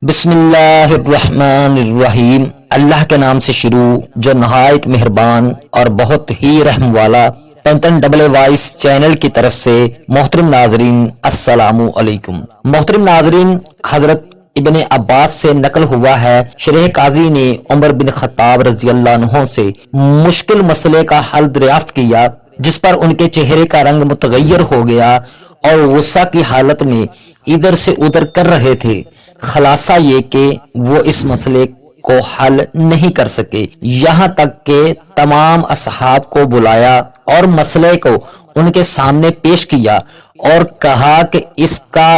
بسم اللہ الرحمن الرحیم۔ اللہ کے نام سے شروع جو نہایت مہربان اور بہت ہی رحم والا۔ پینتن ڈبل وائس چینل کی طرف سے محترم ناظرین السلام علیکم۔ محترم ناظرین، حضرت ابن عباس سے نقل ہوا ہے، شریح قاضی نے عمر بن خطاب رضی اللہ عنہ سے مشکل مسئلے کا حل دریافت کیا، جس پر ان کے چہرے کا رنگ متغیر ہو گیا اور غصہ کی حالت میں ادھر سے ادھر کر رہے تھے۔ خلاصہ یہ کہ وہ اس مسئلے کو حل نہیں کر سکے، یہاں تک کہ تمام اصحاب کو بلایا اور مسئلے کو ان کے سامنے پیش کیا اور کہا کہ اس کا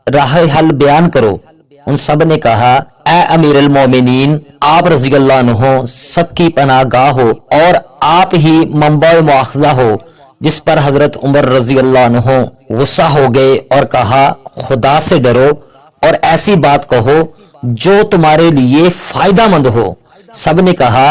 راہ حل بیان کرو۔ ان سب نے کہا، اے امیر المومنین، آپ رضی اللہ عنہ سب کی پناہ گاہ ہو اور آپ ہی منبع مواخذہ ہو۔ جس پر حضرت عمر رضی اللہ عنہ غصہ ہو گئے اور کہا، خدا سے ڈرو اور ایسی بات کہو جو تمہارے لیے فائدہ مند ہو۔ سب نے کہا،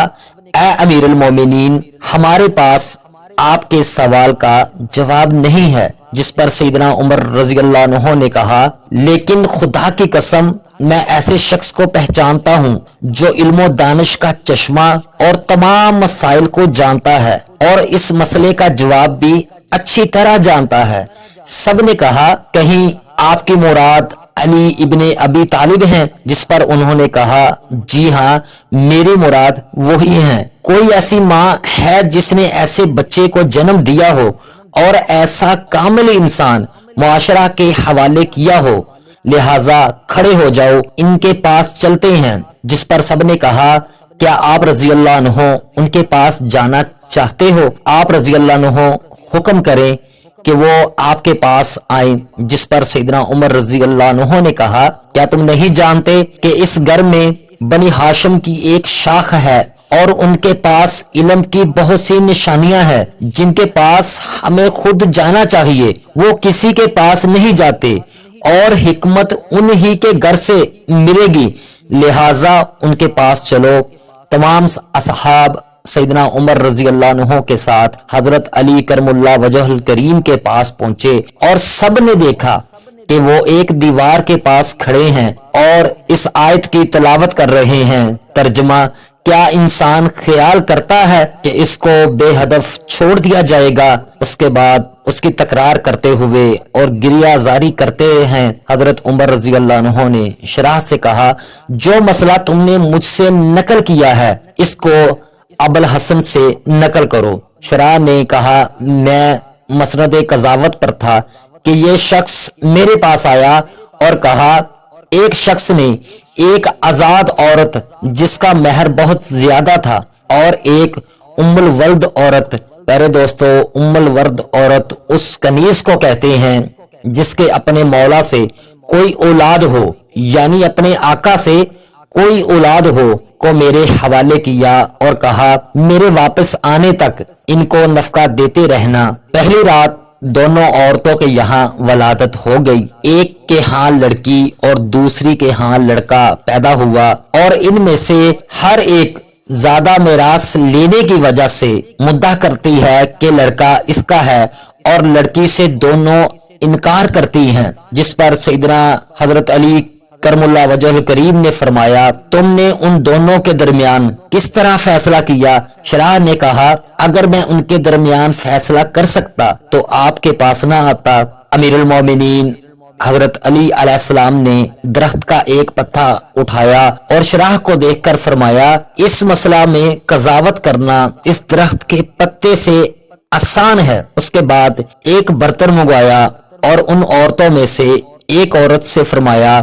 اے امیر المومنین، ہمارے پاس آپ کے سوال کا جواب نہیں ہے۔ جس پر سیدنا عمر رضی اللہ عنہ نے کہا، لیکن خدا کی قسم میں ایسے شخص کو پہچانتا ہوں جو علم و دانش کا چشمہ اور تمام مسائل کو جانتا ہے اور اس مسئلے کا جواب بھی اچھی طرح جانتا ہے۔ سب نے کہا، کہیں آپ کی مراد علی ابن ابی طالب ہیں؟ جس پر انہوں نے کہا، جی ہاں، میری مراد وہی ہیں۔ کوئی ایسی ماں ہے جس نے ایسے بچے کو جنم دیا ہو اور ایسا کامل انسان معاشرہ کے حوالے کیا ہو؟ لہذا کھڑے ہو جاؤ، ان کے پاس چلتے ہیں۔ جس پر سب نے کہا، کیا آپ رضی اللہ عنہ ان کے پاس جانا چاہتے ہو؟ آپ رضی اللہ عنہ حکم کریں کہ وہ آپ کے پاس آئیں۔ جس پر سیدنا عمر رضی اللہ عنہ نے کہا، کیا تم نہیں جانتے کہ اس گھر میں بنی ہاشم کی ایک شاخ ہے اور ان کے پاس علم کی بہت سی نشانیاں ہیں جن کے پاس ہمیں خود جانا چاہیے، وہ کسی کے پاس نہیں جاتے اور حکمت انہی کے گھر سے ملے گی، لہٰذا ان کے پاس چلو۔ تمام اصحاب سیدنا عمر رضی اللہ عنہ کے ساتھ حضرت علی کرم اللہ وجہ الکریم کے پاس پہنچے اور سب نے دیکھا کہ وہ ایک دیوار کے پاس کھڑے ہیں اور اس آیت کی تلاوت کر رہے ہیں۔ ترجمہ، کیا انسان خیال کرتا ہے کہ اس کو بے ہدف چھوڑ دیا جائے گا؟ اس کے بعد اس کی تکرار کرتے ہوئے اور گریہ زاری کرتے ہیں حضرت عمر رضی اللہ عنہ نے شرح سے کہا، جو مسئلہ تم نے مجھ سے نقل کیا ہے اس کو ابوالحسن سے نقل کرو۔ شرح نے کہا، میں مسند قضاوت پر تھا کہ یہ شخص میرے پاس آیا اور کہا، ایک شخص نے ایک آزاد عورت جس کا مہر بہت زیادہ تھا اور ایک ام الولد عورت۔ پیارے دوستو، ام الولد عورت اس کنیز کو کہتے ہیں جس کے اپنے مولا سے کوئی اولاد ہو، یعنی اپنے آقا سے کوئی اولاد ہو، کو میرے حوالے کیا اور کہا، میرے واپس آنے تک ان کو نفقہ دیتے رہنا۔ پہلی رات دونوں عورتوں کے یہاں ولادت ہو گئی، ایک کے ہاں لڑکی اور دوسری کے ہاں لڑکا پیدا ہوا، اور ان میں سے ہر ایک زیادہ میراث لینے کی وجہ سے مدعا کرتی ہے کہ لڑکا اس کا ہے اور لڑکی سے دونوں انکار کرتی ہیں۔ جس پر سیدنا حضرت علی کرم اللہ وجہ الکریم نے فرمایا، تم نے ان دونوں کے درمیان کس طرح فیصلہ کیا؟ شرح نے کہا، اگر میں ان کے درمیان فیصلہ کر سکتا تو آپ کے پاس نہ آتا۔ امیر المومنین حضرت علی علیہ السلام نے درخت کا ایک پتا اٹھایا اور شرح کو دیکھ کر فرمایا، اس مسئلہ میں قضاوت کرنا اس درخت کے پتے سے آسان ہے۔ اس کے بعد ایک برتن منگوایا اور ان عورتوں میں سے ایک عورت سے فرمایا،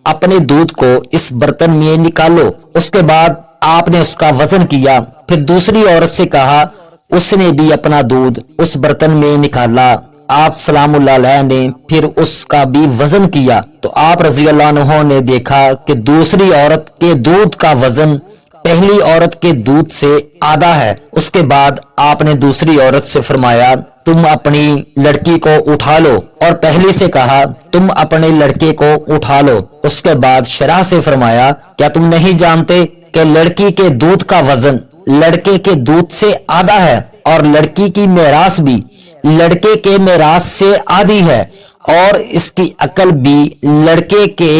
اپنے دودھ کو اس برتن میں نکالو۔ اس کے بعد آپ نے اس کا وزن کیا، پھر دوسری عورت سے کہا، اس نے بھی اپنا دودھ اس برتن میں نکالا۔ آپ سلام اللہ علیہ نے پھر اس کا بھی وزن کیا تو آپ رضی اللہ عنہ نے دیکھا کہ دوسری عورت کے دودھ کا وزن پہلی عورت کے دودھ سے آدھا ہے۔ اس کے بعد آپ نے دوسری عورت سے فرمایا، تم اپنی لڑکی کو اٹھا لو، اور پہلی سے کہا، تم اپنے لڑکے کو اٹھا لو۔ اس کے بعد شرح سے فرمایا، کیا تم نہیں جانتے کہ لڑکی کے دودھ کا وزن لڑکے کے دودھ سے آدھا ہے اور لڑکی کی میراث بھی لڑکے کے میراث سے آدھی ہے اور اس کی عقل بھی لڑکے کے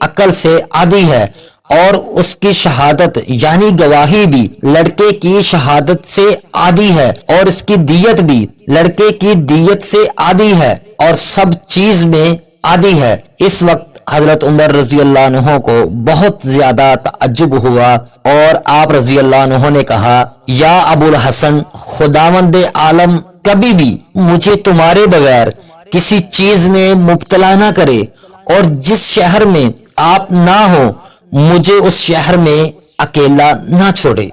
عقل سے عادی ہے، اور اس کی شہادت یعنی گواہی بھی لڑکے کی شہادت سے عادی ہے، اور اس کی دیت بھی لڑکے کی دیت سے عادی ہے، اور سب چیز میں عادی ہے۔ اس وقت حضرت عمر رضی اللہ عنہ کو بہت زیادہ تعجب ہوا، اور آپ رضی اللہ عنہ نے کہا، یا ابو الحسن، خداوند عالم کبھی بھی مجھے تمہارے بغیر کسی چیز میں مبتلا نہ کرے، اور جس شہر میں آپ نہ ہو مجھے اس شہر میں اکیلا نہ چھوڑے۔